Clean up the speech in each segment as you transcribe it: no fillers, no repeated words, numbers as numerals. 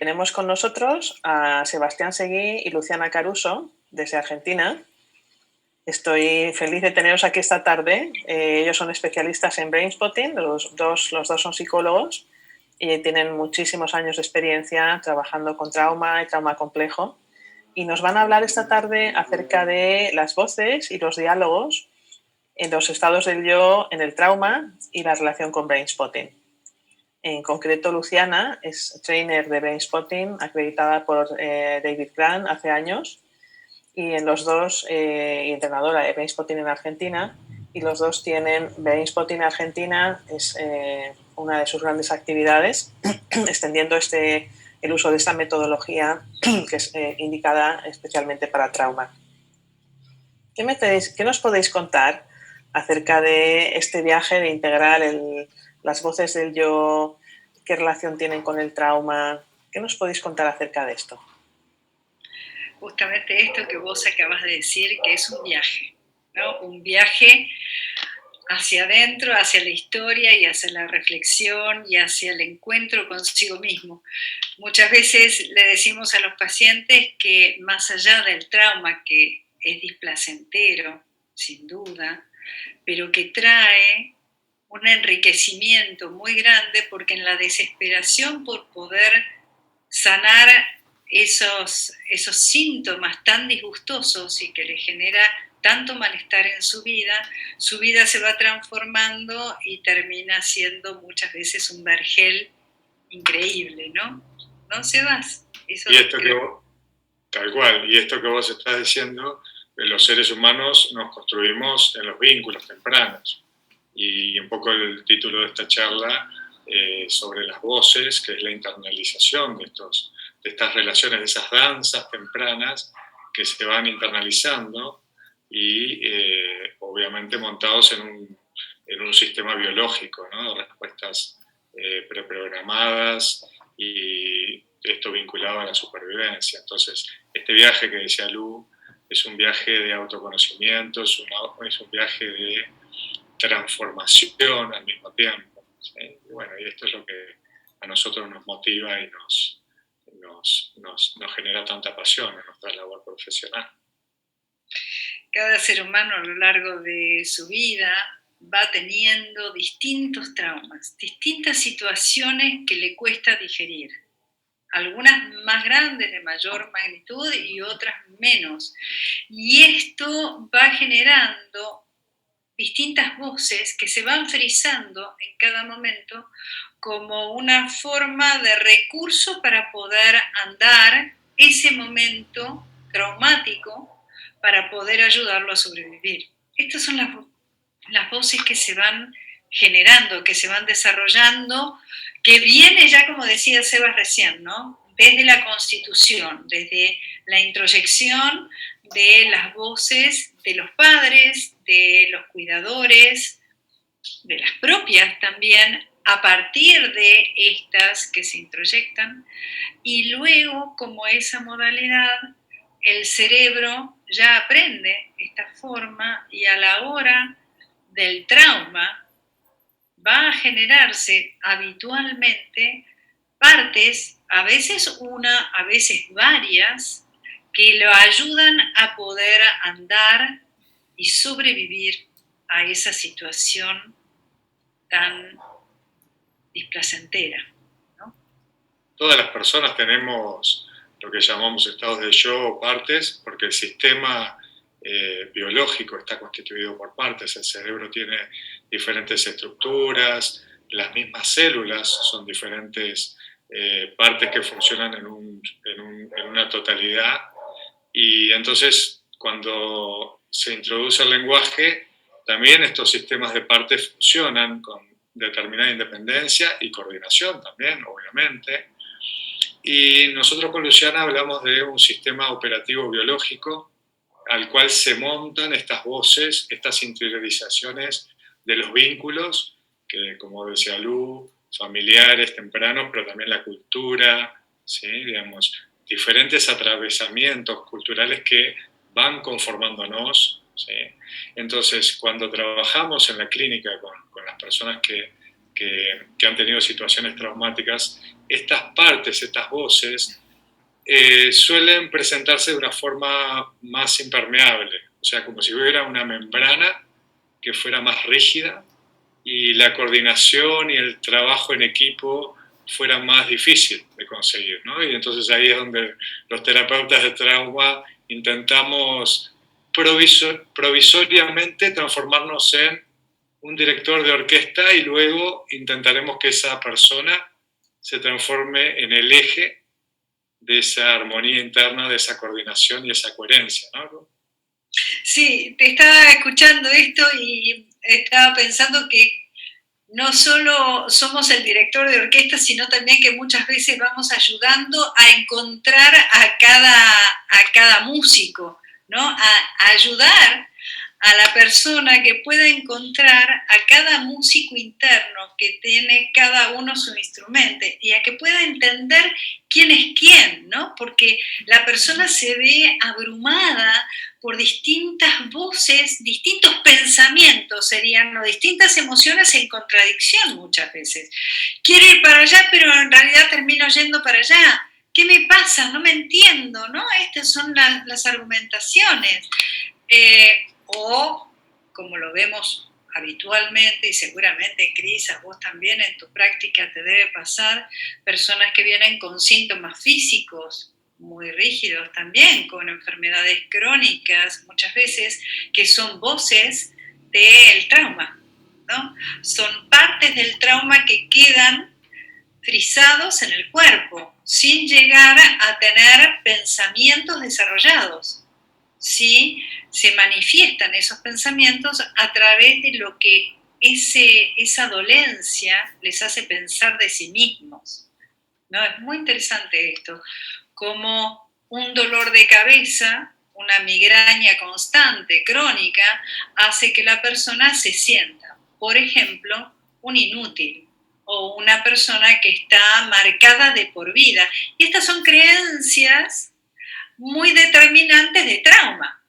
Tenemos con nosotros a Sebastián Seguí y Luciana Caruso, desde Argentina. Estoy feliz de teneros aquí esta tarde. Ellos son especialistas en brainspotting, los dos son psicólogos y tienen muchísimos años de experiencia trabajando con trauma y trauma complejo. Y nos van a hablar esta tarde acerca de las voces y los diálogos en los estados del yo en el trauma y la relación con brainspotting. En concreto, Luciana es trainer de brainspotting acreditada por David Grant hace años y en los dos, entrenadora de brainspotting en Argentina, y los dos tienen brainspotting Argentina, es una de sus grandes actividades, extendiendo el uso de esta metodología que es indicada especialmente para trauma. ¿Qué nos podéis contar acerca de este viaje de integrar las voces del yo? ¿Qué relación tienen con el trauma? ¿Qué nos podéis contar acerca de esto? Justamente esto que vos acabas de decir, que es un viaje, ¿no? Un viaje hacia adentro, hacia la historia y hacia la reflexión y hacia el encuentro consigo mismo. Muchas veces le decimos a los pacientes que más allá del trauma, que es displacentero, sin duda, pero que trae un enriquecimiento muy grande porque en la desesperación por poder sanar esos síntomas tan disgustosos y que le genera tanto malestar en su vida se va transformando y termina siendo muchas veces un vergel increíble, ¿no? ¿No, Sebas? Eso y esto creo. Que vos, tal cual, y esto que vos estás diciendo, los seres humanos nos construimos en los vínculos tempranos. Y un poco el título de esta charla sobre las voces, que es la internalización de estas relaciones, de esas danzas tempranas que se van internalizando y obviamente montados en un sistema biológico, ¿no? De respuestas preprogramadas y esto vinculado a la supervivencia. Entonces, este viaje que decía Lu es un viaje de autoconocimiento, es un viaje de transformación al mismo tiempo, ¿sí? Y bueno, y esto es lo que a nosotros nos motiva y nos genera tanta pasión en nuestra labor profesional. Cada ser humano a lo largo de su vida va teniendo distintos traumas, distintas situaciones que le cuesta digerir. Algunas más grandes, de mayor magnitud, y otras menos. Y esto va generando distintas voces que se van frisando en cada momento como una forma de recurso para poder andar ese momento traumático para poder ayudarlo a sobrevivir. Estas son las voces que se van generando, que se van desarrollando, que viene ya, como decía Sebas recién, ¿no? Desde la constitución, desde la introyección de las voces de los padres, de los cuidadores, de las propias también, a partir de estas que se introyectan, y luego, como esa modalidad, el cerebro ya aprende esta forma y a la hora del trauma va a generarse habitualmente partes, a veces una, a veces varias, que lo ayudan a poder andar y sobrevivir a esa situación tan displacentera, ¿no? Todas las personas tenemos lo que llamamos estados de yo o partes, porque el sistema biológico está constituido por partes. El cerebro tiene diferentes estructuras, las mismas células son diferentes partes que funcionan en una totalidad. Y entonces, cuando se introduce el lenguaje, también estos sistemas de partes funcionan con determinada independencia y coordinación también, obviamente. Y nosotros con Luciana hablamos de un sistema operativo biológico al cual se montan estas voces, estas interiorizaciones de los vínculos, que como decía Lu, familiares, tempranos, pero también la cultura, ¿sí? Digamos, diferentes atravesamientos culturales que van conformándonos, ¿sí? Entonces, cuando trabajamos en la clínica con las personas que que han tenido situaciones traumáticas, estas partes, estas voces, suelen presentarse de una forma más impermeable, o sea, como si hubiera una membrana que fuera más rígida y la coordinación y el trabajo en equipo fuera más difícil de conseguir, ¿no? Y entonces ahí es donde los terapeutas de trauma intentamos provisoriamente transformarnos en un director de orquesta y luego intentaremos que esa persona se transforme en el eje de esa armonía interna, de esa coordinación y esa coherencia, ¿no? Sí, te estaba escuchando esto y estaba pensando que no solo somos el director de orquesta, sino también que muchas veces vamos ayudando a encontrar a cada músico, ¿no? A ayudar a la persona que pueda encontrar a cada músico interno que tiene cada uno su instrumento y a que pueda entender quién es quién, ¿no? Porque la persona se ve abrumada por distintas voces, distintos pensamientos serían, o distintas emociones en contradicción muchas veces. Quiero ir para allá, pero en realidad termino yendo para allá. ¿Qué me pasa? No me entiendo, ¿no? Estas son las argumentaciones. O, como lo vemos habitualmente, y seguramente, Cris, a vos también en tu práctica te debe pasar, personas que vienen con síntomas físicos muy rígidos también, con enfermedades crónicas, muchas veces, que son voces del trauma, ¿no? Son partes del trauma que quedan frisados en el cuerpo, sin llegar a tener pensamientos desarrollados. Sí, se manifiestan esos pensamientos a través de lo que esa dolencia les hace pensar de sí mismos, ¿no? Es muy interesante esto, como un dolor de cabeza, una migraña constante, crónica, hace que la persona se sienta, por ejemplo, un inútil o una persona que está marcada de por vida. Y estas son creencias muy determinantes de trauma.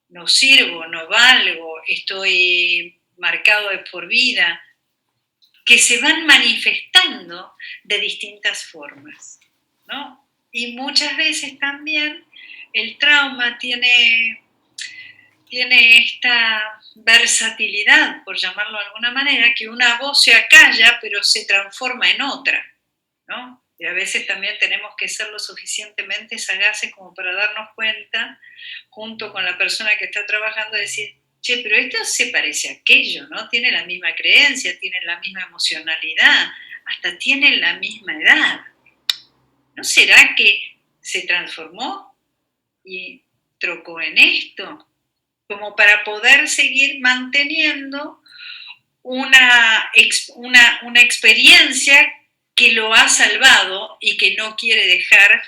No sirvo, no valgo, estoy marcado de por vida, que se van manifestando de distintas formas, ¿no? Y muchas veces también el trauma tiene esta versatilidad, por llamarlo de alguna manera, que una voz se acalla pero se transforma en otra, ¿no? Y a veces también tenemos que ser lo suficientemente sagaces como para darnos cuenta, junto con la persona que está trabajando, decir, che, pero esto se parece a aquello, ¿no? Tiene la misma creencia, tiene la misma emocionalidad, hasta tiene la misma edad. ¿No será que se transformó y trocó en esto? Como para poder seguir manteniendo una experiencia que lo ha salvado y que no quiere dejar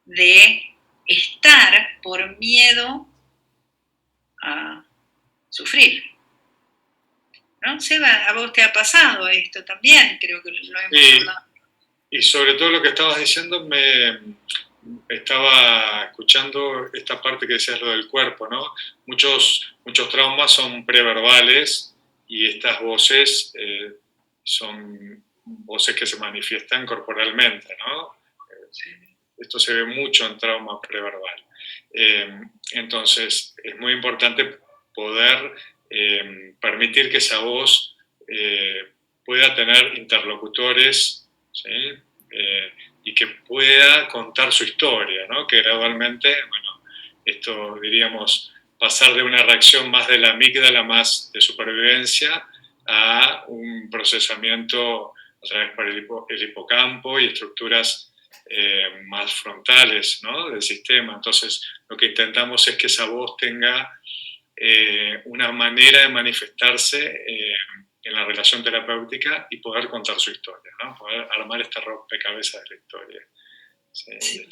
de estar por miedo a sufrir. ¿No? Seba, a vos te ha pasado esto también, creo que lo hemos hablado. Y sobre todo lo que estabas diciendo, me estaba escuchando esta parte que decías, lo del cuerpo, ¿no? Muchos traumas son preverbales y estas voces son voces que se manifiestan corporalmente, ¿no? Esto se ve mucho en trauma preverbal. Entonces, es muy importante poder permitir que esa voz pueda tener interlocutores, ¿sí? Y que pueda contar su historia, ¿no? Que gradualmente, bueno, esto diríamos, pasar de una reacción más de la amígdala, más de supervivencia, a un procesamiento a través por el hipocampo y estructuras más frontales, ¿no? Del sistema. Entonces, lo que intentamos es que esa voz tenga una manera de manifestarse en la relación terapéutica y poder contar su historia, ¿no? Poder armar este rompecabezas de la historia. Sí, sí.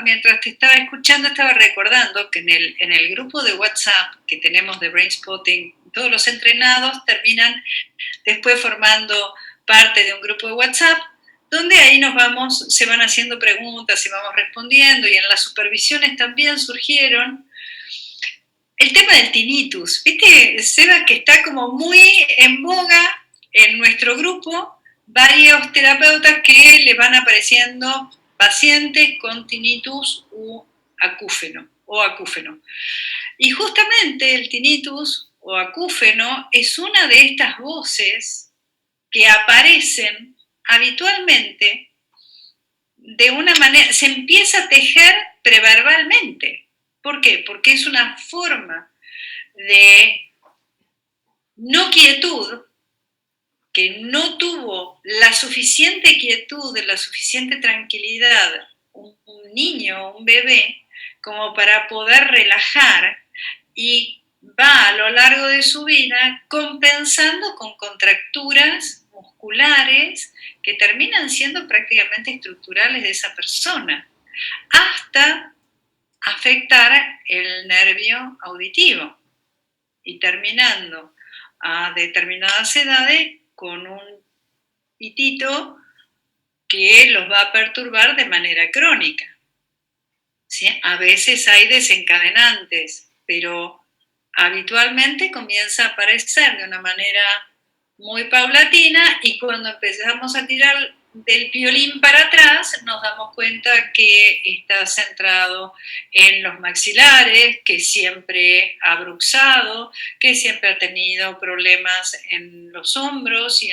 Mientras te estaba escuchando, estaba recordando que en el grupo de WhatsApp que tenemos de Brainspotting, todos los entrenados terminan después formando parte de un grupo de WhatsApp donde ahí se van haciendo preguntas y vamos respondiendo, y en las supervisiones también surgieron el tema del tinnitus. ¿Viste, Seba, que está como muy en boga en nuestro grupo varios terapeutas que le van apareciendo pacientes con tinnitus o acúfeno. Y justamente el tinnitus o acúfeno es una de estas voces que aparecen habitualmente de una manera, se empieza a tejer preverbalmente. ¿Por qué? Porque es una forma de no quietud, que no tuvo la suficiente quietud, la suficiente tranquilidad, un niño, un bebé, como para poder relajar, y va a lo largo de su vida compensando con contracturas musculares que terminan siendo prácticamente estructurales de esa persona, hasta afectar el nervio auditivo y terminando a determinadas edades con un pitito que los va a perturbar de manera crónica. ¿Sí? A veces hay desencadenantes, pero habitualmente comienza a aparecer de una manera muy paulatina, y cuando empezamos a tirar del violín para atrás nos damos cuenta que está centrado en los maxilares, que siempre ha bruxado, que siempre ha tenido problemas en los hombros y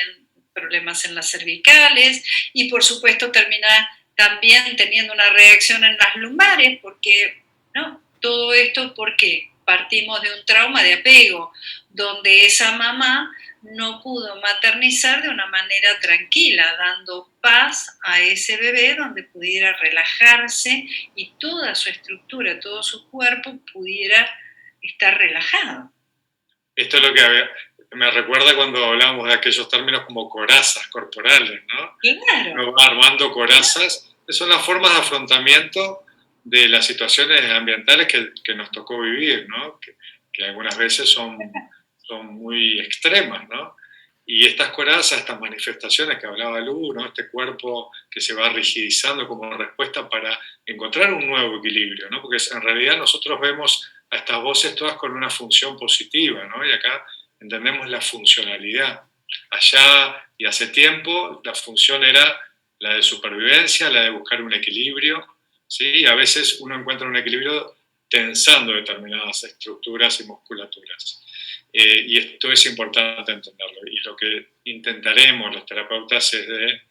problemas en las cervicales, y por supuesto termina también teniendo una reacción en las lumbares, porque, ¿no? Todo esto porque partimos de un trauma de apego, donde esa mamá no pudo maternizar de una manera tranquila, dando paz a ese bebé, donde pudiera relajarse y toda su estructura, todo su cuerpo pudiera estar relajado. Esto es lo que me recuerda cuando hablábamos de aquellos términos como corazas corporales, ¿no? Claro. Uno va armando corazas, que son las formas de afrontamiento de las situaciones ambientales que nos tocó vivir, ¿no? Que algunas veces son muy extremas, ¿no? Y estas corazas, estas manifestaciones que hablaba Lu, ¿no? Este cuerpo que se va rigidizando como respuesta para encontrar un nuevo equilibrio, ¿no? Porque en realidad nosotros vemos a estas voces todas con una función positiva, ¿no? Y acá entendemos la funcionalidad. Allá y hace tiempo la función era la de supervivencia, la de buscar un equilibrio, ¿sí? Y a veces uno encuentra un equilibrio tensando determinadas estructuras y musculaturas. Y esto es importante entenderlo. Y lo que intentaremos los terapeutas es de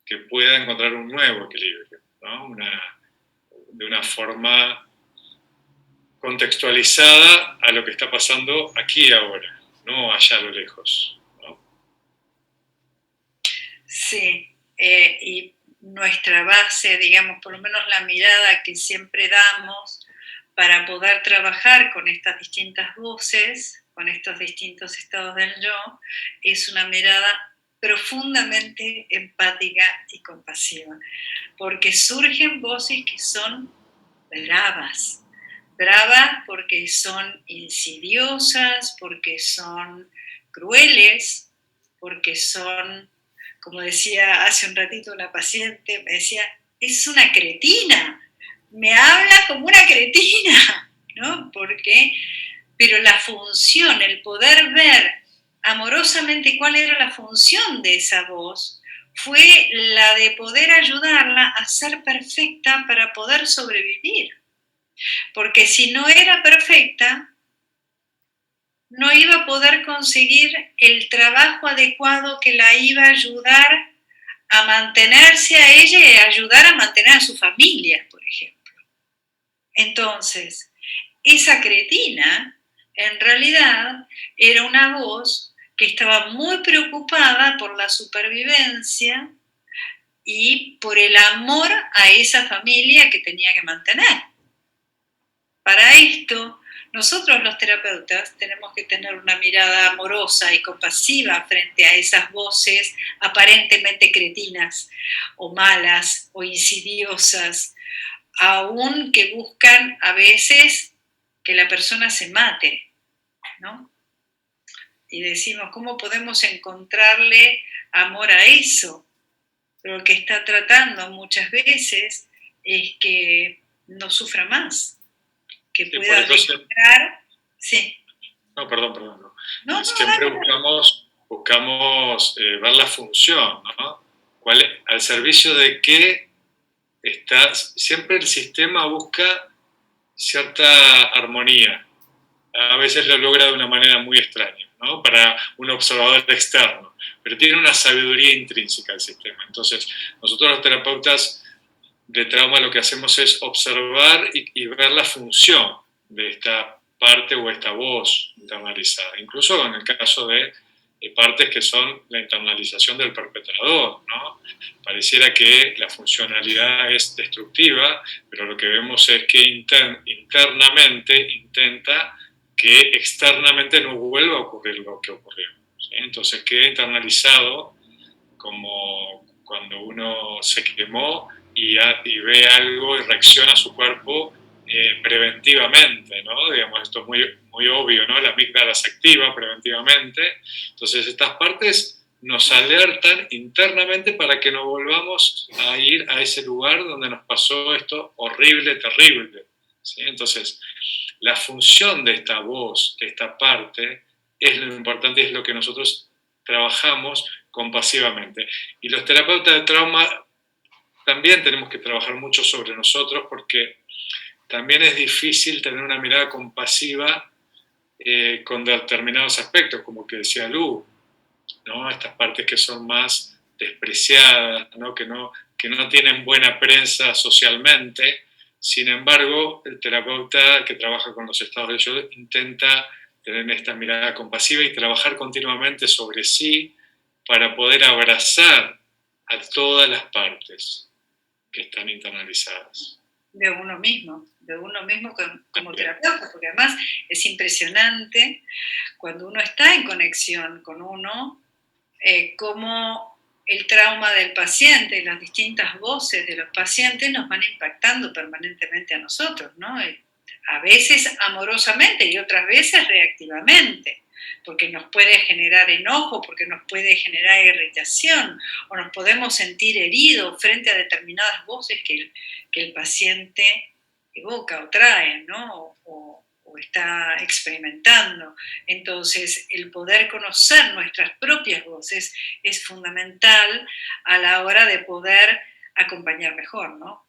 que pueda encontrar un nuevo equilibrio, ¿no? De una forma contextualizada a lo que está pasando aquí y ahora, no allá a lo lejos, ¿no? Sí, y nuestra base, digamos, por lo menos la mirada que siempre damos para poder trabajar con estas distintas voces, con estos distintos estados del yo, es una mirada profundamente empática y compasiva, porque surgen voces que son bravas porque son insidiosas, porque son crueles, porque son, como decía hace un ratito una paciente, me decía, es una cretina, me habla como una cretina, ¿no? Pero la función, el poder ver amorosamente cuál era la función de esa voz, fue la de poder ayudarla a ser perfecta para poder sobrevivir. Porque si no era perfecta, no iba a poder conseguir el trabajo adecuado que la iba a ayudar a mantenerse a ella y a ayudar a mantener a su familia, por ejemplo. Entonces, esa cretina, en realidad, era una voz que estaba muy preocupada por la supervivencia y por el amor a esa familia que tenía que mantener. Para esto, nosotros los terapeutas tenemos que tener una mirada amorosa y compasiva frente a esas voces aparentemente cretinas o malas o insidiosas, aún que buscan a veces que la persona se mate, ¿no? Y decimos, ¿cómo podemos encontrarle amor a eso? Pero lo que está tratando muchas veces es que no sufra más, que pueda recuperar. Sí. No, perdón. No, Siempre buscamos buscamos ver la función, ¿no? Al servicio de qué está. Siempre el sistema busca cierta armonía. A veces lo logra de una manera muy extraña, ¿no? Para un observador externo, pero tiene una sabiduría intrínseca el sistema. Entonces, nosotros los terapeutas de trauma lo que hacemos es observar y ver la función de esta parte o esta voz internalizada. Incluso en el caso de partes que son la internalización del perpetrador, ¿no? Pareciera que la funcionalidad es destructiva, pero lo que vemos es que internamente intenta que externamente no vuelva a ocurrir lo que ocurrió, ¿sí? Entonces queda internalizado como cuando uno se quemó y ve algo y reacciona a su cuerpo preventivamente, ¿no? Digamos, esto es muy, muy obvio, ¿no? La amígdala se activa preventivamente. Entonces estas partes nos alertan internamente para que no volvamos a ir a ese lugar donde nos pasó esto horrible, terrible, ¿sí? Entonces, la función de esta voz, de esta parte, es lo importante y es lo que nosotros trabajamos compasivamente. Y los terapeutas de trauma también tenemos que trabajar mucho sobre nosotros porque también es difícil tener una mirada compasiva con determinados aspectos, como que decía Lu, ¿no? Estas partes que son más despreciadas, ¿no? Que no tienen buena prensa socialmente. Sin embargo, el terapeuta que trabaja con los estados de yo intenta tener esta mirada compasiva y trabajar continuamente sobre sí para poder abrazar a todas las partes que están internalizadas. De uno mismo como terapeuta, porque además es impresionante cuando uno está en conexión con uno, cómo el trauma del paciente y las distintas voces de los pacientes nos van impactando permanentemente a nosotros, ¿no? A veces amorosamente y otras veces reactivamente, porque nos puede generar enojo, porque nos puede generar irritación, o nos podemos sentir heridos frente a determinadas voces que el paciente evoca o trae, ¿no? O está experimentando. Entonces, el poder conocer nuestras propias voces es fundamental a la hora de poder acompañar mejor, ¿no?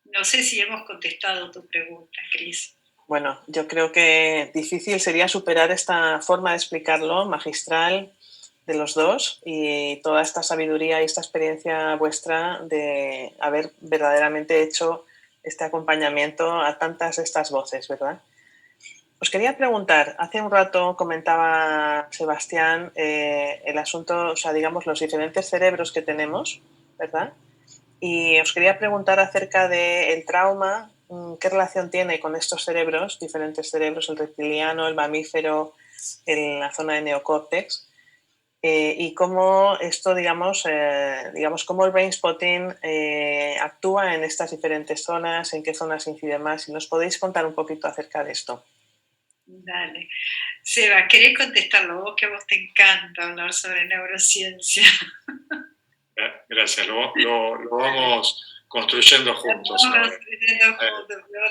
No sé si hemos contestado tu pregunta, Cris. Bueno, yo creo que difícil sería superar esta forma de explicarlo, magistral, de los dos, y toda esta sabiduría y esta experiencia vuestra de haber verdaderamente hecho este acompañamiento a tantas de estas voces, ¿verdad? Os quería preguntar, hace un rato comentaba Sebastián el asunto, o sea, digamos, los diferentes cerebros que tenemos, ¿verdad? Y os quería preguntar acerca del trauma, qué relación tiene con estos cerebros, diferentes cerebros, el reptiliano, el mamífero, en la zona de neocórtex, y cómo esto, digamos, cómo el brain spotting actúa en estas diferentes zonas, en qué zonas incide más. Si nos podéis contar un poquito acerca de esto. Dale. Seba, ¿querés contestarlo vos, que a vos te encanta hablar sobre neurociencia? Gracias, lo vamos construyendo juntos.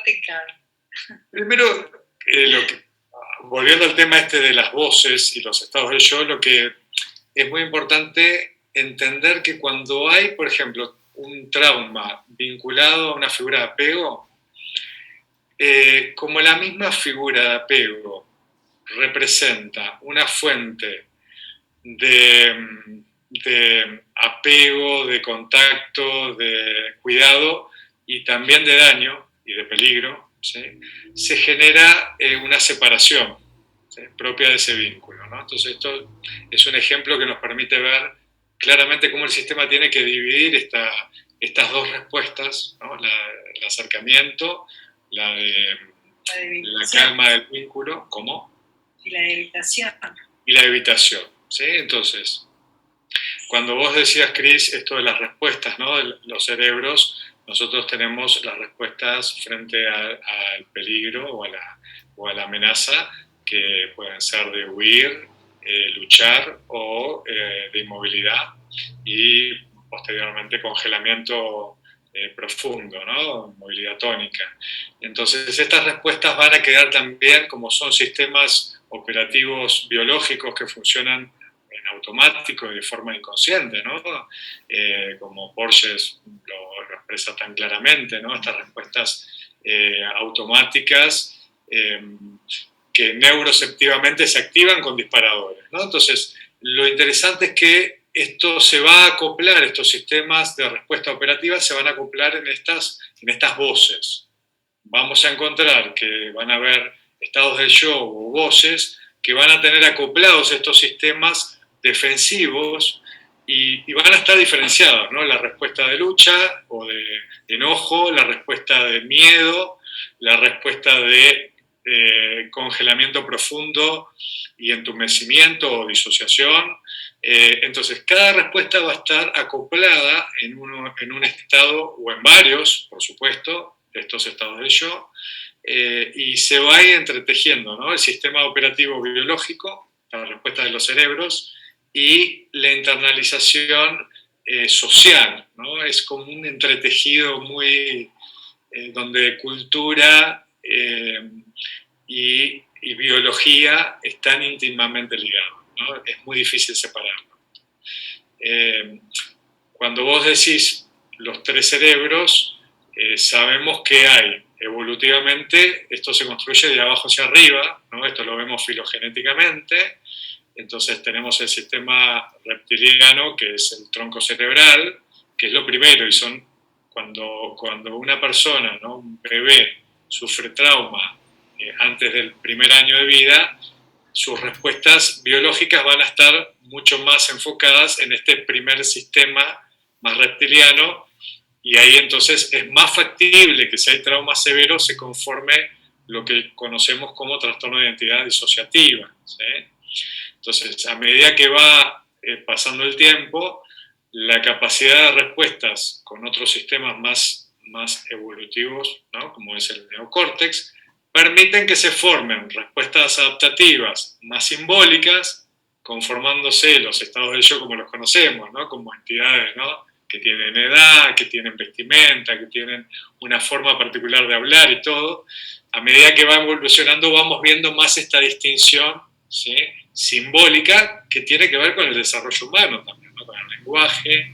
Te encanta. Primero, volviendo al tema este de las voces y los estados de yo, lo que es muy importante entender que cuando hay, por ejemplo, un trauma vinculado a una figura de apego, como la misma figura de apego representa una fuente de apego, de contacto, de cuidado y también de daño y de peligro, ¿sí? Se genera una separación, ¿sí? Propia de ese vínculo, ¿no? Entonces esto es un ejemplo que nos permite ver claramente cómo el sistema tiene que dividir estas dos respuestas, ¿no? El acercamiento, la calma del vínculo, ¿cómo? Y la evitación. Y la evitación, ¿sí? Entonces, cuando vos decías, Cris, esto de las respuestas, ¿no? De los cerebros, nosotros tenemos las respuestas frente al peligro o a la amenaza, que pueden ser de huir, luchar o de inmovilidad y posteriormente congelamiento profundo, ¿no? Movilidad tónica. Entonces estas respuestas van a quedar también, como son sistemas operativos biológicos que funcionan en automático y de forma inconsciente, ¿no? Como Porsche lo expresa tan claramente, ¿no? Estas respuestas automáticas que neuroceptivamente se activan con disparadores, ¿no? Entonces, lo interesante es que esto se va a acoplar, estos sistemas de respuesta operativa se van a acoplar en estas voces. Vamos a encontrar que van a haber estados del yo o voces que van a tener acoplados estos sistemas defensivos y van a estar diferenciados, ¿no? La respuesta de lucha o de enojo, la respuesta de miedo, la respuesta de congelamiento profundo y entumecimiento o disociación. Entonces, cada respuesta va a estar acoplada en un estado, o en varios, por supuesto, de estos estados del yo, y se va a ir entretejiendo, ¿no? El sistema operativo biológico, la respuesta de los cerebros, y la internalización social, ¿no? Es como un entretejido muy, donde cultura y biología están íntimamente ligados, ¿no? Es muy difícil separarlo. Cuando vos decís los tres cerebros, sabemos que hay evolutivamente, esto se construye de abajo hacia arriba, ¿no? Esto lo vemos filogenéticamente. Entonces tenemos el sistema reptiliano, que es el tronco cerebral, que es lo primero, y son cuando una persona, ¿no? Un bebé, sufre trauma antes del primer año de vida, sus respuestas biológicas van a estar mucho más enfocadas en este primer sistema más reptiliano, y ahí entonces es más factible que si hay trauma severo se conforme lo que conocemos como trastorno de identidad disociativa, ¿sí? Entonces, a medida que va pasando el tiempo, la capacidad de respuestas con otros sistemas más evolutivos, ¿no? Como es el neocórtex, permiten que se formen respuestas adaptativas más simbólicas, conformándose los estados del yo como los conocemos, ¿no? Como entidades, ¿no? Que tienen edad, que tienen vestimenta, que tienen una forma particular de hablar y todo. A medida que va evolucionando vamos viendo más esta distinción, ¿sí? Simbólica, que tiene que ver con el desarrollo humano también, ¿no? Con el lenguaje,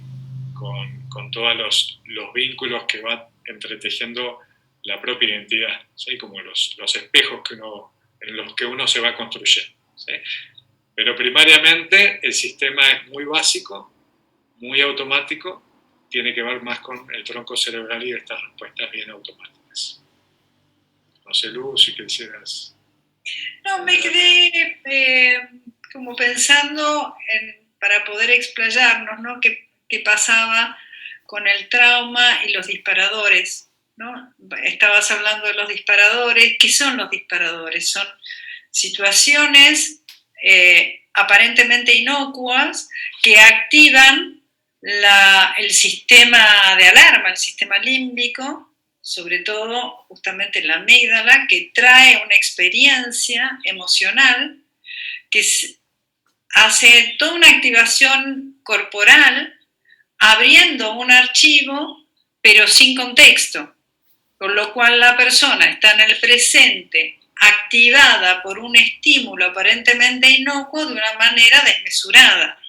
con todos los vínculos que va entretejiendo la propia identidad, ¿sí? Como los espejos en los que uno se va construyendo, ¿sí? Pero primariamente el sistema es muy básico, muy automático, tiene que ver más con el tronco cerebral y estas respuestas bien automáticas. No sé, Lu, si quisieras... No, me quedé como pensando para poder explayarnos, ¿no? ¿Qué pasaba con el trauma y los disparadores, ¿no? Estabas hablando de los disparadores. ¿Qué son los disparadores? Son situaciones aparentemente inocuas que activan el sistema de alarma, el sistema límbico, sobre todo justamente la amígdala, que trae una experiencia emocional que hace toda una activación corporal abriendo un archivo pero sin contexto, con lo cual la persona está en el presente activada por un estímulo aparentemente inocuo de una manera desmesurada.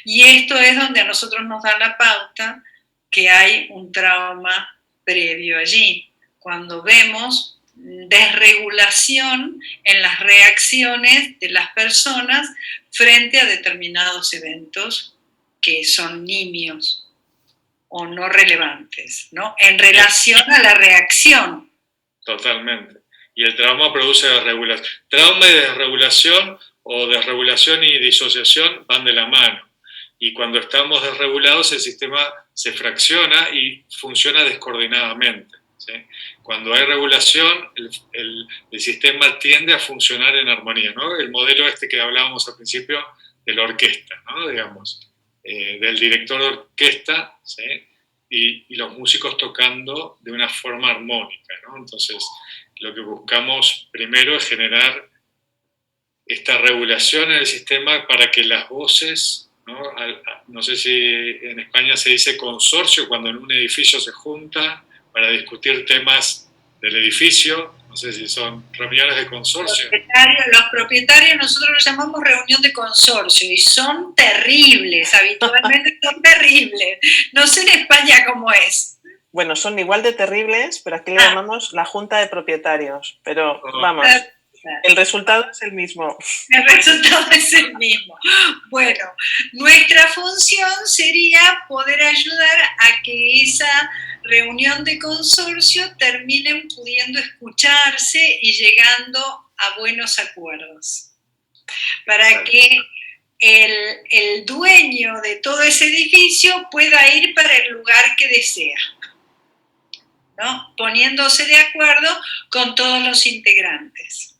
Y esto es donde a nosotros nos da la pauta que hay un trauma previo allí, cuando vemos desregulación en las reacciones de las personas frente a determinados eventos que son nimios o no relevantes, ¿no? En relación a la reacción. Totalmente. Y el trauma produce desregulación. Trauma y desregulación, o desregulación y disociación, van de la mano. Y cuando estamos desregulados, el sistema se fracciona y funciona descoordinadamente, ¿sí? Cuando hay regulación, el sistema tiende a funcionar en armonía, ¿no? El modelo que hablábamos al principio de la orquesta, ¿no? Digamos, del director de orquesta, ¿sí? Y los músicos tocando de una forma armónica, ¿no? Entonces, lo que buscamos primero es generar esta regulación en el sistema para que las voces... No sé si en España se dice consorcio, cuando en un edificio se junta para discutir temas del edificio, no sé si son reuniones de consorcio. Los propietarios nosotros los llamamos reunión de consorcio y son terribles, habitualmente son terribles. No sé en España cómo es. Bueno, son igual de terribles, pero aquí le llamamos la junta de propietarios. Pero vamos, el resultado es el mismo. El resultado es el mismo. Bueno, nuestra función sería poder ayudar a que esa reunión de consorcio termine pudiendo escucharse y llegando a buenos acuerdos. Para que el dueño de todo ese edificio pueda ir para el lugar que desea, ¿no? Poniéndose de acuerdo con todos los integrantes.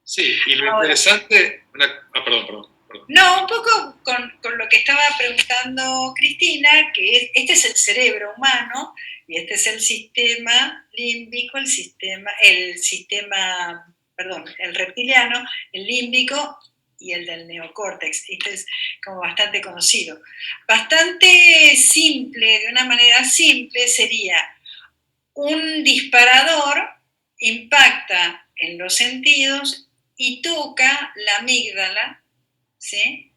Sí, y lo interesante... perdón. No, un poco con lo que estaba preguntando Cristina, que este es el cerebro humano y este es el sistema límbico, el reptiliano, el límbico y el del neocórtex. Este es como bastante conocido. Bastante simple, de una manera simple, sería un disparador impacta en los sentidos y toca la amígdala, ¿sí?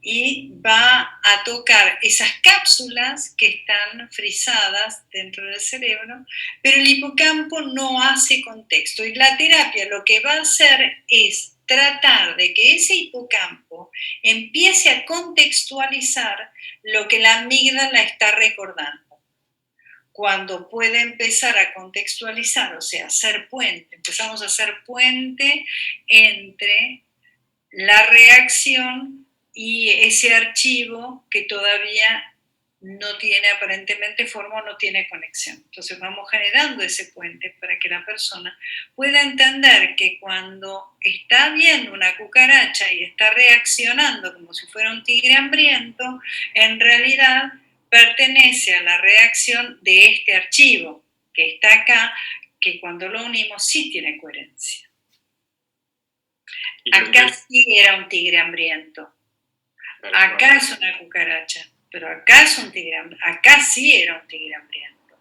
Y va a tocar esas cápsulas que están frisadas dentro del cerebro, pero el hipocampo no hace contexto. Y la terapia lo que va a hacer es tratar de que ese hipocampo empiece a contextualizar lo que la amígdala está recordando. Cuando puede empezar a contextualizar, o sea, hacer puente, empezamos a hacer puente entre la reacción y ese archivo que todavía no tiene aparentemente forma o no tiene conexión. Entonces vamos generando ese puente para que la persona pueda entender que cuando está viendo una cucaracha y está reaccionando como si fuera un tigre hambriento, en realidad pertenece a la reacción de este archivo que está acá, que cuando lo unimos sí tiene coherencia. Acá sí era un tigre hambriento, acá es una cucaracha, pero acá es un tigre hambriento, acá sí era un tigre hambriento.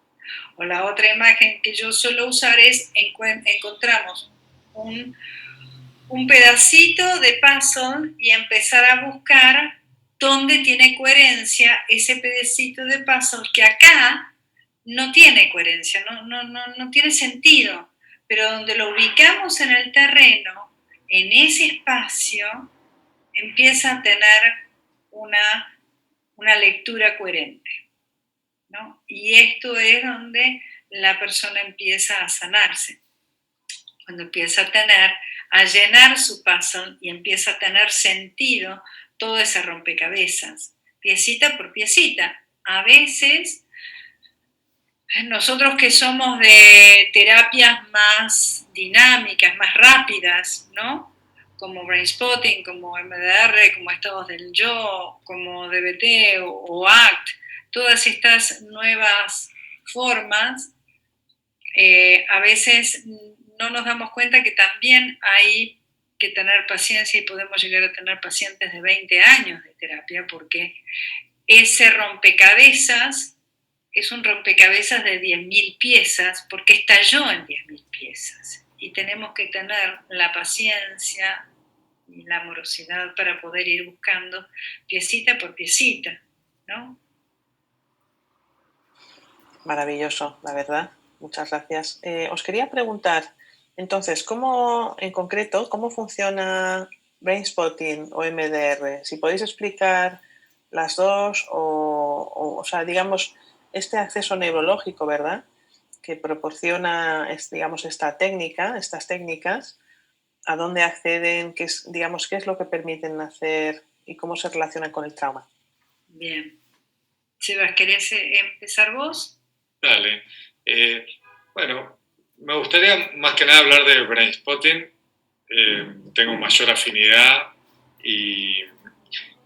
O la otra imagen que yo suelo usar es, encontramos un pedacito de puzzle y empezar a buscar dónde tiene coherencia ese pedacito de puzzle que acá no tiene coherencia, no tiene sentido, pero donde lo ubicamos en el terreno, en ese espacio, empieza a tener una lectura coherente, ¿no? Y esto es donde la persona empieza a sanarse, cuando empieza a llenar su puzzle y empieza a tener sentido todo ese rompecabezas, piecita por piecita. A veces, nosotros que somos de terapias más dinámicas, más rápidas, ¿no? Como Brainspotting, como MDR, como estados del yo, como DBT o ACT, todas estas nuevas formas, a veces no nos damos cuenta que también hay que tener paciencia y podemos llegar a tener pacientes de 20 años de terapia porque ese rompecabezas es un rompecabezas de 10.000 piezas porque estalló en 10.000 piezas y tenemos que tener la paciencia y la amorosidad para poder ir buscando piecita por piecita, ¿no? Maravilloso, la verdad. Muchas gracias. Os quería preguntar, entonces, en concreto, cómo funciona Brainspotting o MDR? Si podéis explicar las dos o sea, digamos, este acceso neurológico, ¿verdad? Que proporciona, digamos, estas técnicas, a dónde acceden, qué es lo que permiten hacer y cómo se relacionan con el trauma. Bien. Sebas, ¿querés empezar vos? Dale. Bueno, me gustaría más que nada hablar de Brainspotting. Tengo mayor afinidad y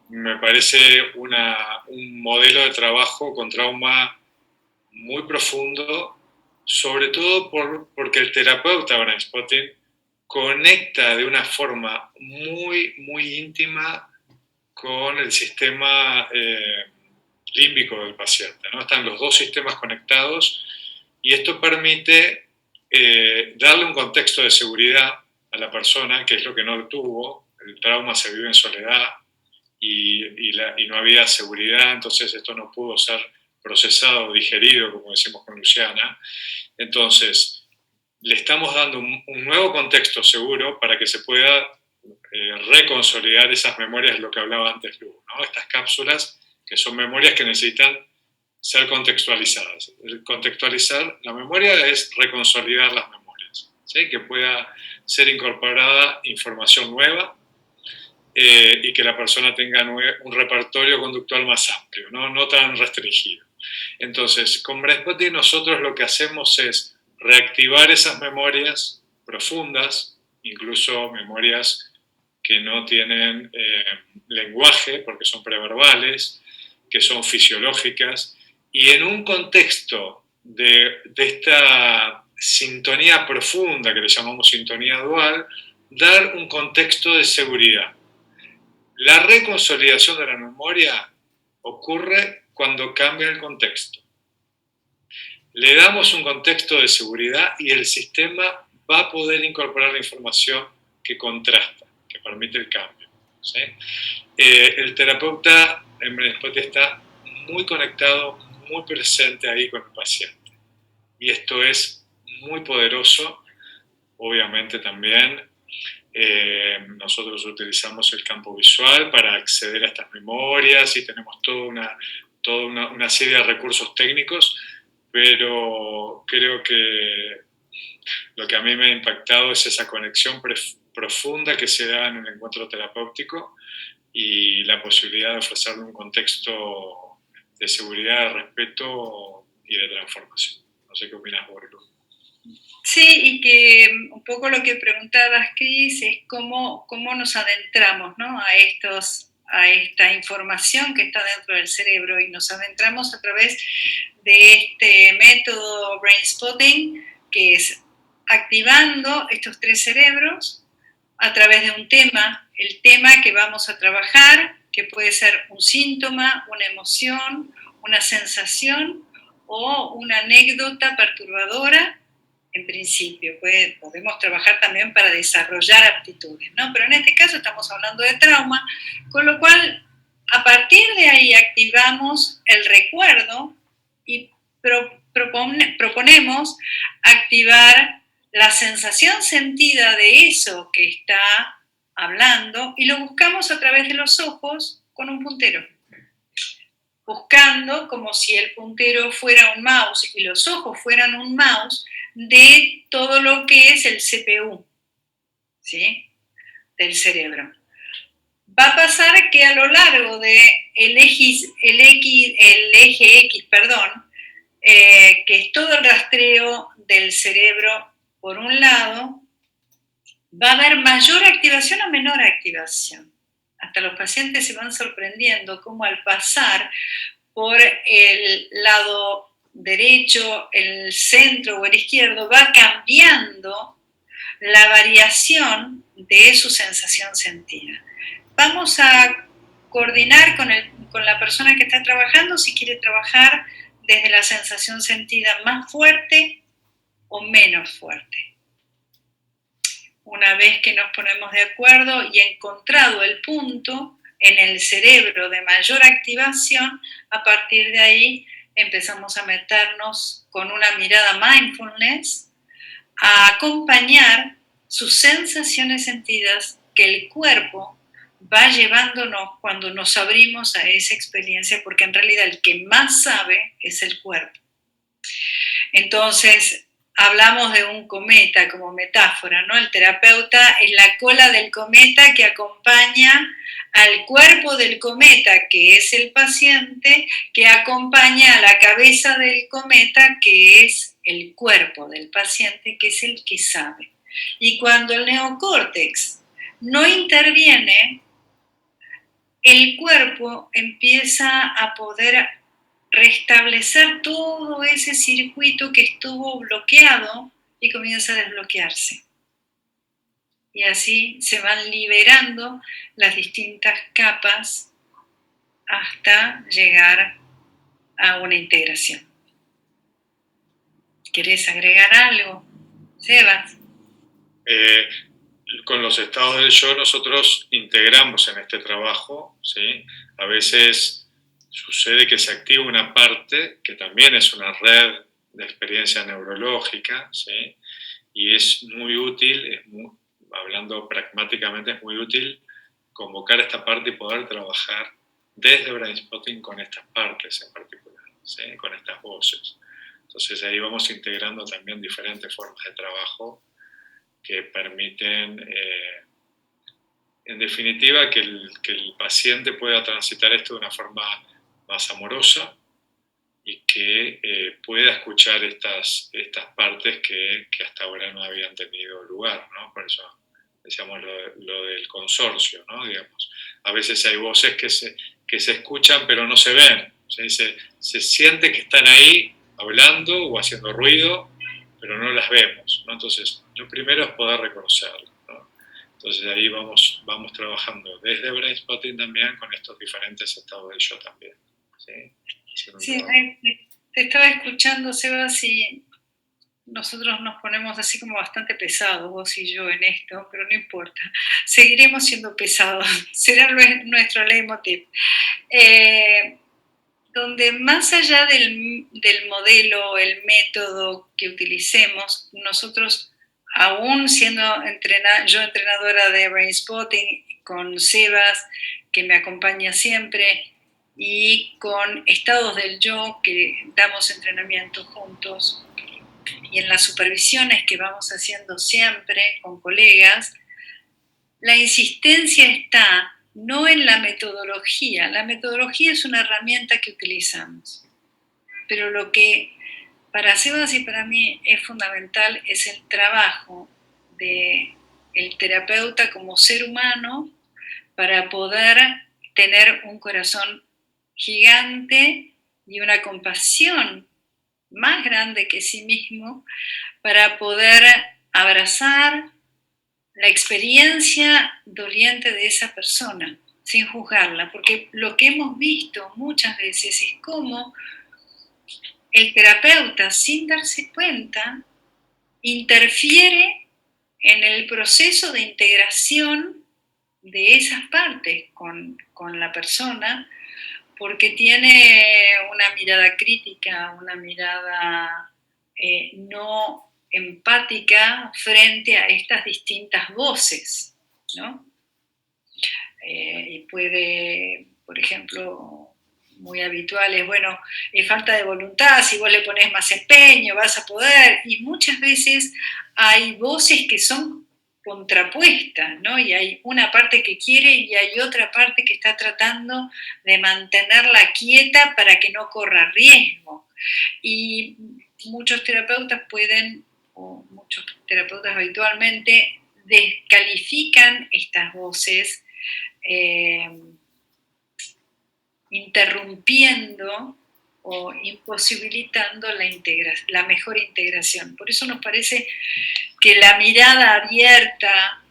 me parece un modelo de trabajo con trauma muy profundo, sobre todo porque el terapeuta Brainspotting conecta de una forma muy, muy íntima con el sistema límbico del paciente, ¿no? Están los dos sistemas conectados y esto permite darle un contexto de seguridad a la persona, que es lo que no tuvo. El trauma se vive en soledad y no había seguridad, entonces esto no pudo ser procesado o digerido, como decimos con Luciana. Entonces, le estamos dando un nuevo contexto seguro para que se pueda reconsolidar esas memorias, lo que hablaba antes Lu, ¿no? Estas cápsulas que son memorias que necesitan ser contextualizadas. El contextualizar la memoria es reconsolidar las memorias, ¿sí? Que pueda ser incorporada información nueva y que la persona tenga un repertorio conductual más amplio, no tan restringido. Entonces, con BrainSpotting nosotros lo que hacemos es reactivar esas memorias profundas, incluso memorias que no tienen lenguaje, porque son preverbales, que son fisiológicas, y en un contexto de esta sintonía profunda, que le llamamos sintonía dual, dar un contexto de seguridad. La reconsolidación de la memoria ocurre cuando cambia el contexto. Le damos un contexto de seguridad y el sistema va a poder incorporar la información que contrasta, que permite el cambio, ¿sí? El terapeuta en BrainSpotting está muy conectado, muy presente ahí con el paciente. Y esto es muy poderoso. Obviamente también nosotros utilizamos el campo visual para acceder a estas memorias y tenemos toda una serie de recursos técnicos, pero creo que lo que a mí me ha impactado es esa conexión profunda que se da en el encuentro terapéutico y la posibilidad de ofrecerle un contexto de seguridad, de respeto y de transformación. No sé qué opinas, Borilo. Sí, y que un poco lo que preguntabas, Cris, es cómo nos adentramos, ¿no? a esta información que está dentro del cerebro, y nos adentramos a través de este método BrainSpotting, que es activando estos 3 cerebros a través de un tema, el tema que vamos a trabajar, que puede ser un síntoma, una emoción, una sensación o una anécdota perturbadora. En principio, podemos trabajar también para desarrollar aptitudes, ¿no? Pero en este caso estamos hablando de trauma, con lo cual a partir de ahí activamos el recuerdo y proponemos activar la sensación sentida de eso que está hablando y lo buscamos a través de los ojos con un puntero. Buscando como si el puntero fuera un mouse y los ojos fueran un mouse de todo lo que es el CPU, ¿sí? Del cerebro. Va a pasar que a lo largo del eje X, que es todo el rastreo del cerebro por un lado, va a haber mayor activación o menor activación. Hasta los pacientes se van sorprendiendo cómo al pasar por el lado derecho, el centro o el izquierdo, va cambiando la variación de su sensación sentida. Vamos a coordinar con la persona que está trabajando si quiere trabajar desde la sensación sentida más fuerte o menos fuerte. Una vez que nos ponemos de acuerdo y encontrado el punto en el cerebro de mayor activación, a partir de ahí empezamos a meternos con una mirada mindfulness a acompañar sus sensaciones sentidas que el cuerpo va llevándonos cuando nos abrimos a esa experiencia, porque en realidad el que más sabe es el cuerpo. Entonces, hablamos de un cometa como metáfora, ¿no? El terapeuta es la cola del cometa que acompaña al cuerpo del cometa, que es el paciente, que acompaña a la cabeza del cometa, que es el cuerpo del paciente, que es el que sabe. Y cuando el neocórtex no interviene, el cuerpo empieza a poder restablecer todo ese circuito que estuvo bloqueado y comienza a desbloquearse. Y así se van liberando las distintas capas hasta llegar a una integración. ¿Querés agregar algo? Sebas. Con los estados del yo nosotros integramos en este trabajo, ¿sí? A veces sucede que se activa una parte que también es una red de experiencia neurológica, ¿sí? Y es muy útil, hablando pragmáticamente, es muy útil convocar esta parte y poder trabajar desde Brainspotting con estas partes en particular, ¿sí? Con estas voces. Entonces ahí vamos integrando también diferentes formas de trabajo que permiten, en definitiva, que el paciente pueda transitar esto de una forma más amorosa y que pueda escuchar estas partes que hasta ahora no habían tenido lugar, ¿no? Por eso decíamos lo del consorcio, ¿no? Digamos, a veces hay voces que se escuchan pero no se ven, o sea, se siente que están ahí hablando o haciendo ruido, pero no las vemos, ¿no? Entonces, lo primero es poder reconocerlo, ¿no? Entonces ahí vamos trabajando desde Brainspotting también con estos diferentes estados del yo también, ¿sí? Sí, te estaba escuchando, Sebas, y nosotros nos ponemos así como bastante pesados, vos y yo, en esto, pero no importa. Seguiremos siendo pesados, será nuestro leitmotiv. Donde más allá del modelo, el método que utilicemos, nosotros, aún siendo yo entrenadora de Brainspotting, con Sebas, que me acompaña siempre, y con estados del yo, que damos entrenamiento juntos, y en las supervisiones que vamos haciendo siempre con colegas, la insistencia está no en la metodología es una herramienta que utilizamos, pero lo que para Sebas y para mí es fundamental es el trabajo del terapeuta como ser humano para poder tener un corazón gigante y una compasión más grande que sí mismo para poder abrazar la experiencia doliente de esa persona sin juzgarla, porque lo que hemos visto muchas veces es cómo el terapeuta, sin darse cuenta, interfiere en el proceso de integración de esas partes con la persona, porque tiene una mirada crítica, una mirada no empática frente a estas distintas voces, ¿no? Y puede, por ejemplo, muy habituales, bueno, falta de voluntad, si vos le pones más empeño vas a poder, y muchas veces hay voces que son contrapuestas, ¿no? Y hay una parte que quiere y hay otra parte que está tratando de mantenerla quieta para que no corra riesgo. Y muchos terapeutas muchos terapeutas habitualmente descalifican estas voces, interrumpiendo o imposibilitando la mejor integración. Por eso nos parece que la mirada abierta,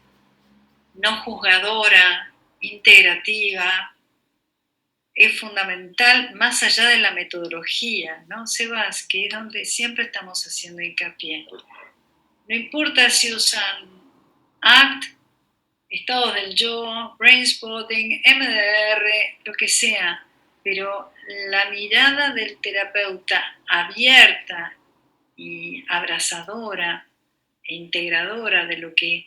no juzgadora, integrativa, es fundamental más allá de la metodología, ¿no, Sebas? Que es donde siempre estamos haciendo hincapié. No importa si usan ACT, estados del yo, Brainspotting, MDR, lo que sea, pero la mirada del terapeuta abierta y abrazadora e integradora de lo que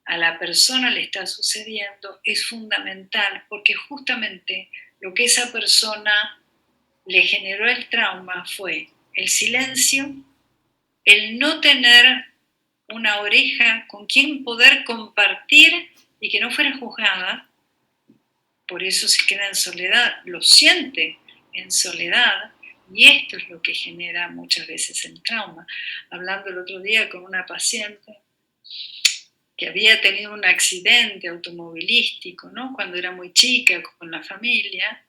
a la persona le está sucediendo es fundamental, porque justamente lo que esa persona le generó el trauma fue el silencio, el no tener una oreja con quien poder compartir y que no fuera juzgada, por eso se queda en soledad, lo siente en soledad, y esto es lo que genera muchas veces el trauma. Hablando el otro día con una paciente que había tenido un accidente automovilístico, ¿no? Cuando era muy chica, con la familia,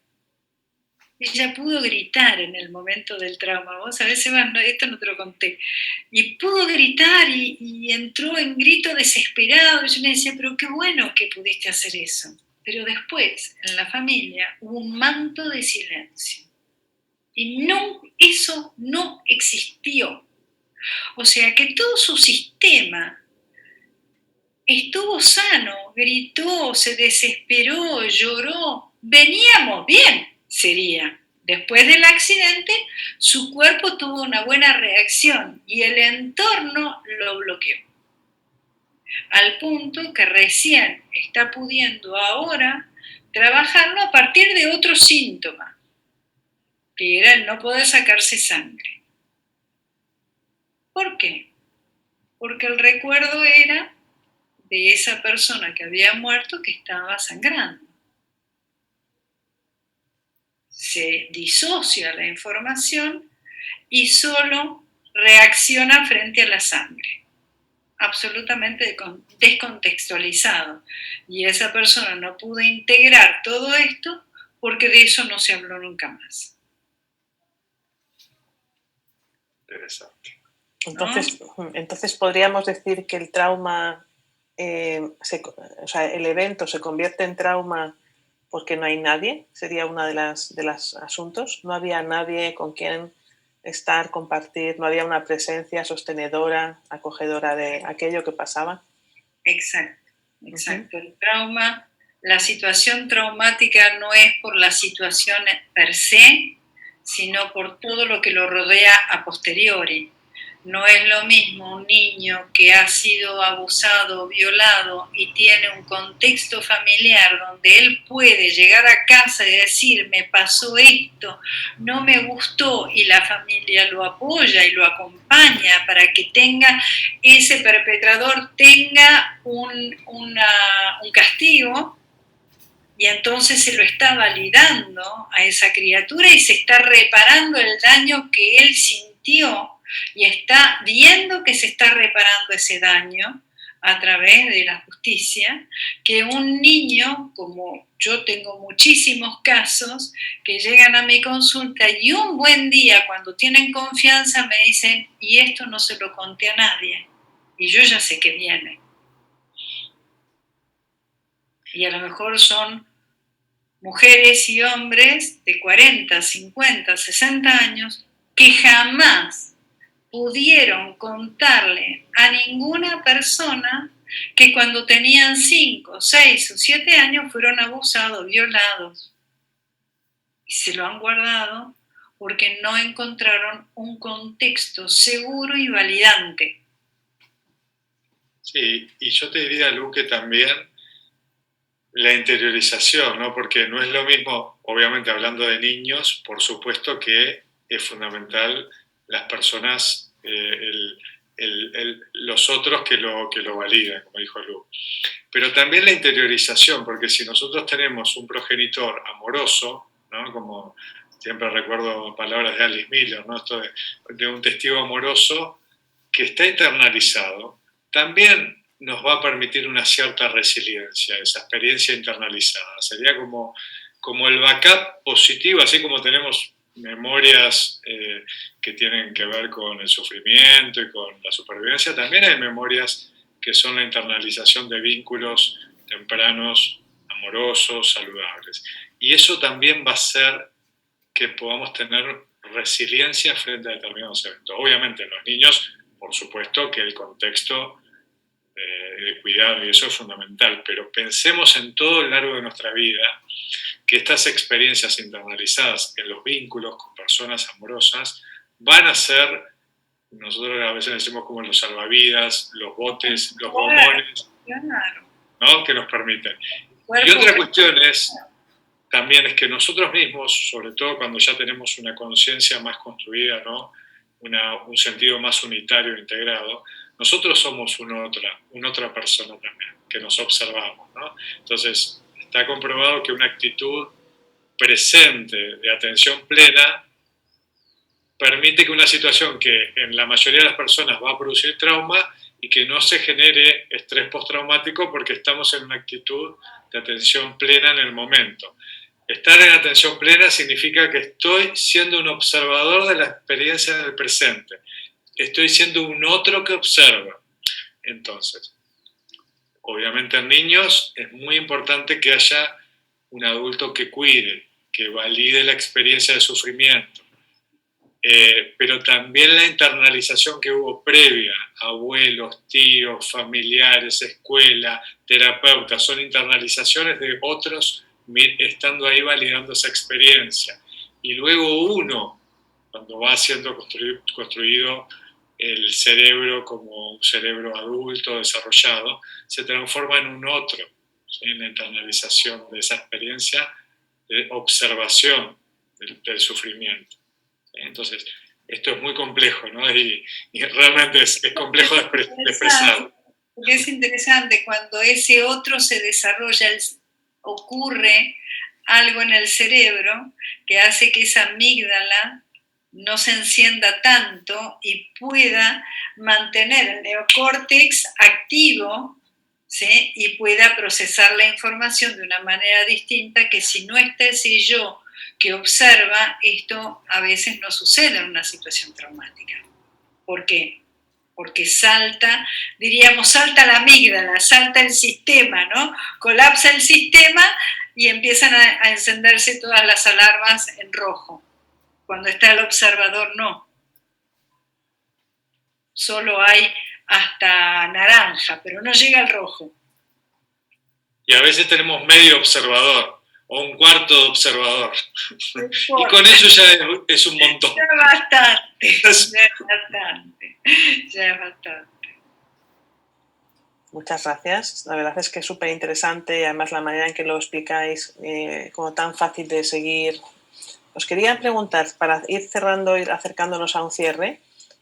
ella pudo gritar en el momento del trauma. Vos sabés, Sebas, esto no te lo conté. Y pudo gritar y entró en grito desesperado. Y yo le decía, pero qué bueno que pudiste hacer eso. Pero después, en la familia, hubo un manto de silencio. Y no, eso no existió. O sea que todo su sistema estuvo sano, gritó, se desesperó, lloró. Veníamos bien, sería. Después del accidente, su cuerpo tuvo una buena reacción y el entorno lo bloqueó. Al punto que recién está pudiendo ahora trabajarlo a partir de otro síntoma, que era el no poder sacarse sangre. ¿Por qué? Porque el recuerdo era de esa persona que había muerto que estaba sangrando. Se disocia la información y solo reacciona frente a la sangre, absolutamente descontextualizado. Y esa persona no pudo integrar todo esto porque de eso no se habló nunca más. Interesante. Entonces podríamos decir que el trauma, o sea, el evento se convierte en trauma porque no hay nadie, sería uno de los asuntos. No había nadie con quien estar, compartir, no había una presencia sostenedora, acogedora de aquello que pasaba. Exacto. El trauma, la situación traumática no es por la situación per se, sino por todo lo que lo rodea a posteriori. No es lo mismo un niño que ha sido abusado, violado y tiene un contexto familiar donde él puede llegar a casa y decir, me pasó esto, no me gustó, y la familia lo apoya y lo acompaña para que ese perpetrador tenga un castigo, y entonces se lo está validando a esa criatura y se está reparando el daño que él sintió y está viendo que se está reparando ese daño a través de la justicia, que un niño, como yo tengo muchísimos casos, que llegan a mi consulta y un buen día, cuando tienen confianza, me dicen, y esto no se lo conté a nadie, y yo ya sé que viene. Y a lo mejor son mujeres y hombres de 40, 50, 60 años que jamás pudieron contarle a ninguna persona que cuando tenían 5, 6 o 7 años fueron abusados, violados. Y se lo han guardado porque no encontraron un contexto seguro y validante. Sí, y yo te diría, Lu, que también la interiorización, ¿no? Porque no es lo mismo, obviamente hablando de niños, por supuesto que es fundamental las personas, los otros que lo validen, como dijo Lu. Pero también la interiorización, porque si nosotros tenemos un progenitor amoroso, ¿no? Como siempre recuerdo palabras de Alice Miller, ¿no? Esto de un testigo amoroso que está internalizado, también nos va a permitir una cierta resiliencia, esa experiencia internalizada. Sería como el backup positivo, así como tenemos memorias que tienen que ver con el sufrimiento y con la supervivencia, también hay memorias que son la internalización de vínculos tempranos, amorosos, saludables. Y eso también va a hacer que podamos tener resiliencia frente a determinados eventos. Obviamente en los niños, por supuesto que el contexto de cuidado y eso es fundamental, pero pensemos en todo el largo de nuestra vida que estas experiencias internalizadas en los vínculos con personas amorosas van a ser, nosotros a veces decimos como los salvavidas, los botes, los gomones, ¿no? Que nos permiten. Y otra cuestión también es que nosotros mismos, sobre todo cuando ya tenemos una conciencia más construida, ¿no? Un sentido más unitario, integrado, nosotros somos una otra persona también, que nos observamos, ¿no? Entonces, está comprobado que una actitud presente de atención plena permite que una situación que en la mayoría de las personas va a producir trauma y que no se genere estrés postraumático porque estamos en una actitud de atención plena en el momento. Estar en atención plena significa que estoy siendo un observador de la experiencia del presente. Estoy siendo un otro que observa. Entonces, obviamente en niños es muy importante que haya un adulto que cuide, que valide la experiencia de sufrimiento, pero también la internalización que hubo previa, abuelos, tíos, familiares, escuela, terapeutas, son internalizaciones de otros estando ahí validando esa experiencia. Y luego uno, cuando va siendo construido el cerebro como un cerebro adulto, desarrollado, se transforma en un otro, ¿sí? En la internalización de esa experiencia de observación del sufrimiento. Entonces, esto es muy complejo, ¿no? Y realmente es complejo de expresar. Porque es interesante, cuando ese otro se desarrolla, ocurre algo en el cerebro que hace que esa amígdala no se encienda tanto y pueda mantener el neocórtex activo, ¿sí? Y pueda procesar la información de una manera distinta, que si no está ese yo que observa, esto a veces no sucede en una situación traumática. ¿Por qué? Porque salta, diríamos, salta la amígdala, salta el sistema, ¿no? Colapsa el sistema y empiezan a encenderse todas las alarmas en rojo. Cuando está el observador, no. Solo hay hasta naranja, pero no llega al rojo. Y a veces tenemos medio observador o un cuarto de observador. Y con eso ya es un montón. Ya es bastante. Muchas gracias. La verdad es que es súper interesante y además la manera en que lo explicáis, como tan fácil de seguir. Os quería preguntar, para ir cerrando, ir acercándonos a un cierre,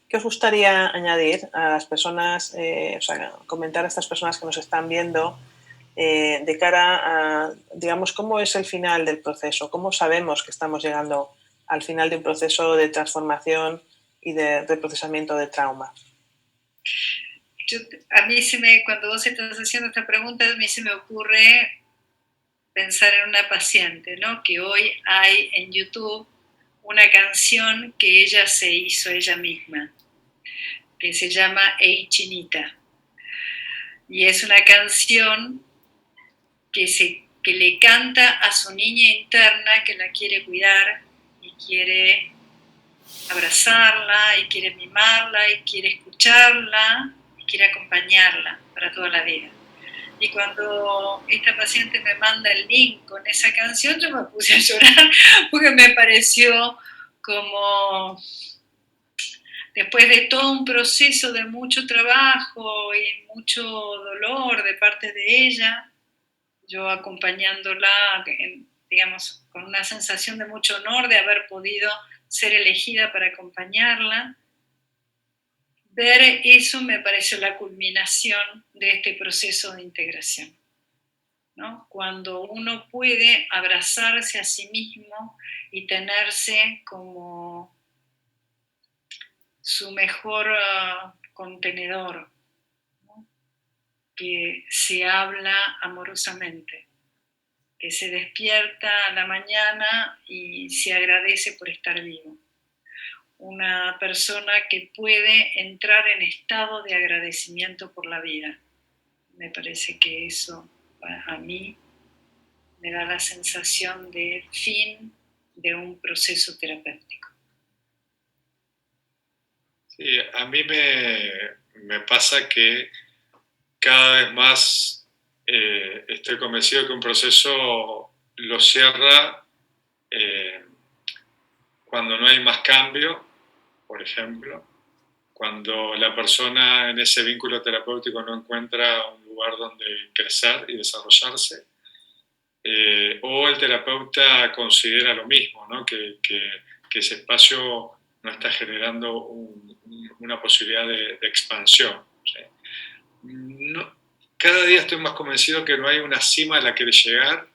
¿qué os gustaría añadir a las personas, o sea, comentar a estas personas que nos están viendo de cara a, digamos, cómo es el final del proceso? ¿Cómo sabemos que estamos llegando al final de un proceso de transformación y de reprocesamiento de trauma? Cuando vos estás haciendo esta pregunta, a mí se me ocurre pensar en una paciente, ¿no? Que hoy hay en YouTube una canción que ella se hizo ella misma, que se llama Hey Chinita. Y es una canción que le canta a su niña interna, que la quiere cuidar y quiere abrazarla y quiere mimarla y quiere escucharla y quiere acompañarla para toda la vida. Y cuando esta paciente me manda el link con esa canción, yo me puse a llorar porque me pareció como, después de todo un proceso de mucho trabajo y mucho dolor de parte de ella, yo acompañándola, digamos, con una sensación de mucho honor de haber podido ser elegida para acompañarla. Ver eso me pareció la culminación de este proceso de integración, ¿no? Cuando uno puede abrazarse a sí mismo y tenerse como su mejor contenedor, ¿no? Que se habla amorosamente, que se despierta a la mañana y se agradece por estar vivo. Una persona que puede entrar en estado de agradecimiento por la vida. Me parece que eso a mí me da la sensación de fin de un proceso terapéutico. Sí, a mí me pasa que cada vez más estoy convencido que un proceso lo cierra cuando no hay más cambio, por ejemplo, cuando la persona en ese vínculo terapéutico no encuentra un lugar donde crecer y desarrollarse, o el terapeuta considera lo mismo, ¿no? que ese espacio no está generando una posibilidad de expansión. ¿Sí? Cada día estoy más convencido que no hay una cima a la que llegar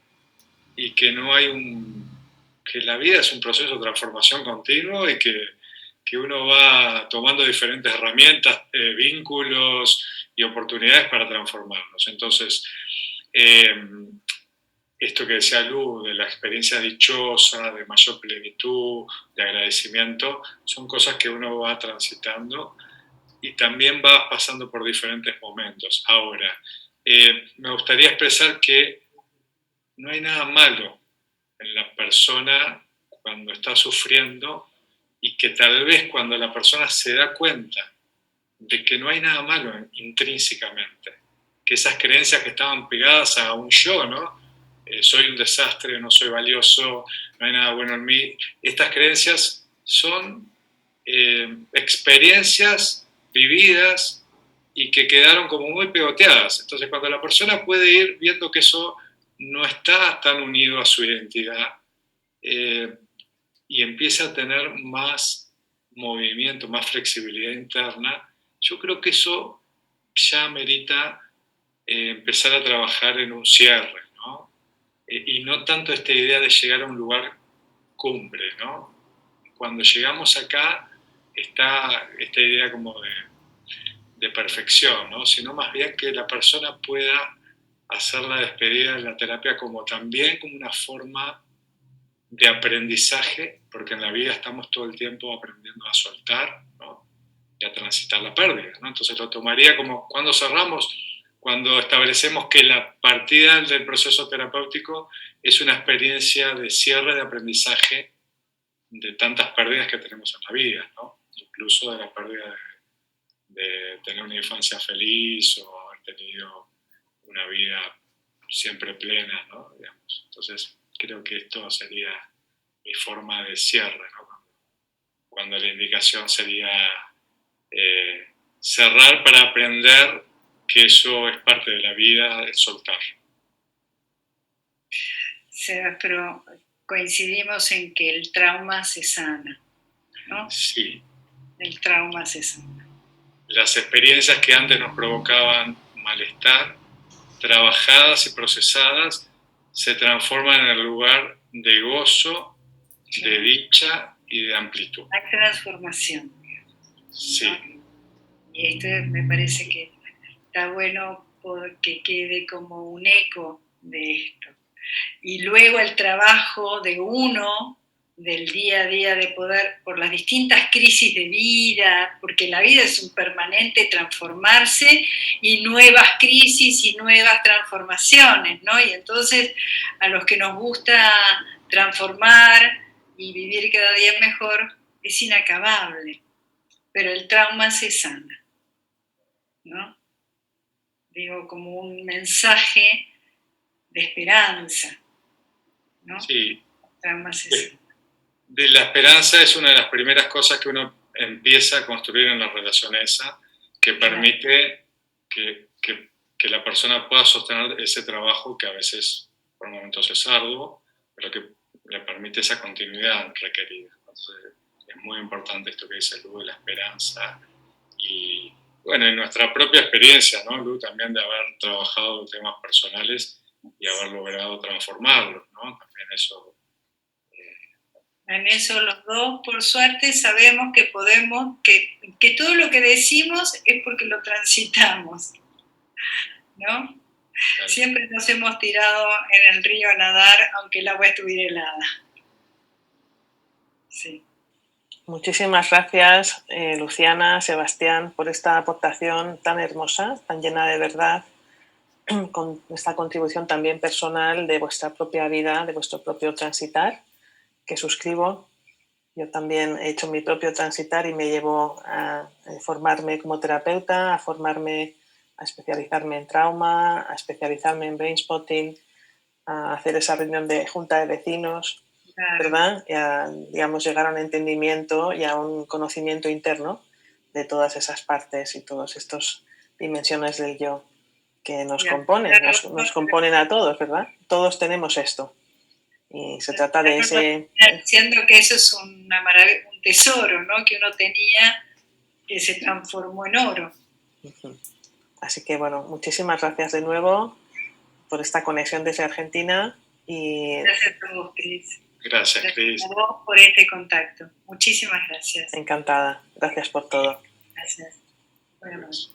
y que no hay que la vida es un proceso de transformación continuo y que uno va tomando diferentes herramientas, vínculos y oportunidades para transformarnos. Entonces, esto que decía Lu, de la experiencia dichosa, de mayor plenitud, de agradecimiento, son cosas que uno va transitando y también va pasando por diferentes momentos. Ahora, me gustaría expresar que no hay nada malo en la persona cuando está sufriendo y que tal vez cuando la persona se da cuenta de que no hay nada malo intrínsecamente, que esas creencias que estaban pegadas a un yo, ¿no? Soy un desastre, no soy valioso, no hay nada bueno en mí. Estas creencias son experiencias vividas y que quedaron como muy pegoteadas. Entonces, cuando la persona puede ir viendo que eso no está tan unido a su identidad y empieza a tener más movimiento, más flexibilidad interna, yo creo que eso ya merita empezar a trabajar en un cierre, ¿no? Y no tanto esta idea de llegar a un lugar cumbre, ¿no? Cuando llegamos acá está esta idea como de perfección, ¿no? Sino más bien que la persona pueda hacer la despedida de la terapia como también como una forma de aprendizaje, porque en la vida estamos todo el tiempo aprendiendo a soltar, ¿no? Y a transitar la pérdida, ¿no? Entonces lo tomaría como cuando cerramos, cuando establecemos que la partida del proceso terapéutico es una experiencia de cierre de aprendizaje de tantas pérdidas que tenemos en la vida, ¿no? Incluso de la pérdida de tener una infancia feliz o haber tenido una vida siempre plena, ¿no? Digamos. Entonces, creo que esto sería mi forma de cierre, ¿no? Cuando la indicación sería cerrar para aprender que eso es parte de la vida, es soltar. Sebas, pero coincidimos en que el trauma se sana, ¿no? Sí. El trauma se sana. Las experiencias que antes nos provocaban malestar, trabajadas y procesadas, se transforman en el lugar de gozo, de dicha y de amplitud. Hay transformación. Sí. ¿No? Y esto me parece que está bueno porque quede como un eco de esto. Y luego el trabajo de uno, del día a día, de poder, por las distintas crisis de vida, porque la vida es un permanente transformarse y nuevas crisis y nuevas transformaciones, ¿no? Y entonces a los que nos gusta transformar y vivir cada día mejor, es inacabable, pero el trauma se sana, ¿no? Digo, como un mensaje de esperanza, ¿no? Sí. Trauma se sana. De la esperanza es una de las primeras cosas que uno empieza a construir en la relación esa, que permite que la persona pueda sostener ese trabajo que a veces por momentos es arduo, pero que le permite esa continuidad requerida. Entonces, es muy importante esto que dice Lu, de la esperanza y, bueno, en nuestra propia experiencia, ¿no, Lu? También de haber trabajado temas personales y haber logrado transformarlos, ¿no? También eso. En eso los dos, por suerte, sabemos que podemos, que todo lo que decimos es porque lo transitamos, ¿no? Claro. Siempre nos hemos tirado en el río a nadar, aunque el agua estuviera helada. Sí. Muchísimas gracias, Luciana, Sebastián, por esta aportación tan hermosa, tan llena de verdad, con esta contribución también personal de vuestra propia vida, de vuestro propio transitar, que suscribo. Yo también he hecho mi propio transitar y me llevo a formarme como terapeuta, a formarme, a especializarme en trauma, a especializarme en brain spotting, a hacer esa reunión de junta de vecinos, ¿verdad? Y a, digamos, llegar a un entendimiento y a un conocimiento interno de todas esas partes y todas estas dimensiones del yo que nos componen, nos componen a todos, ¿verdad? Todos tenemos esto. Y se trata de ese... Diciendo que eso es una maravilla, un tesoro, ¿no? Que uno tenía, que se transformó en oro. Así que, bueno, muchísimas gracias de nuevo por esta conexión desde Argentina. Y... Gracias a vos, Cris. Gracias, Cris. Gracias a vos por este contacto. Muchísimas gracias. Encantada. Gracias por todo. Gracias. Buenas noches.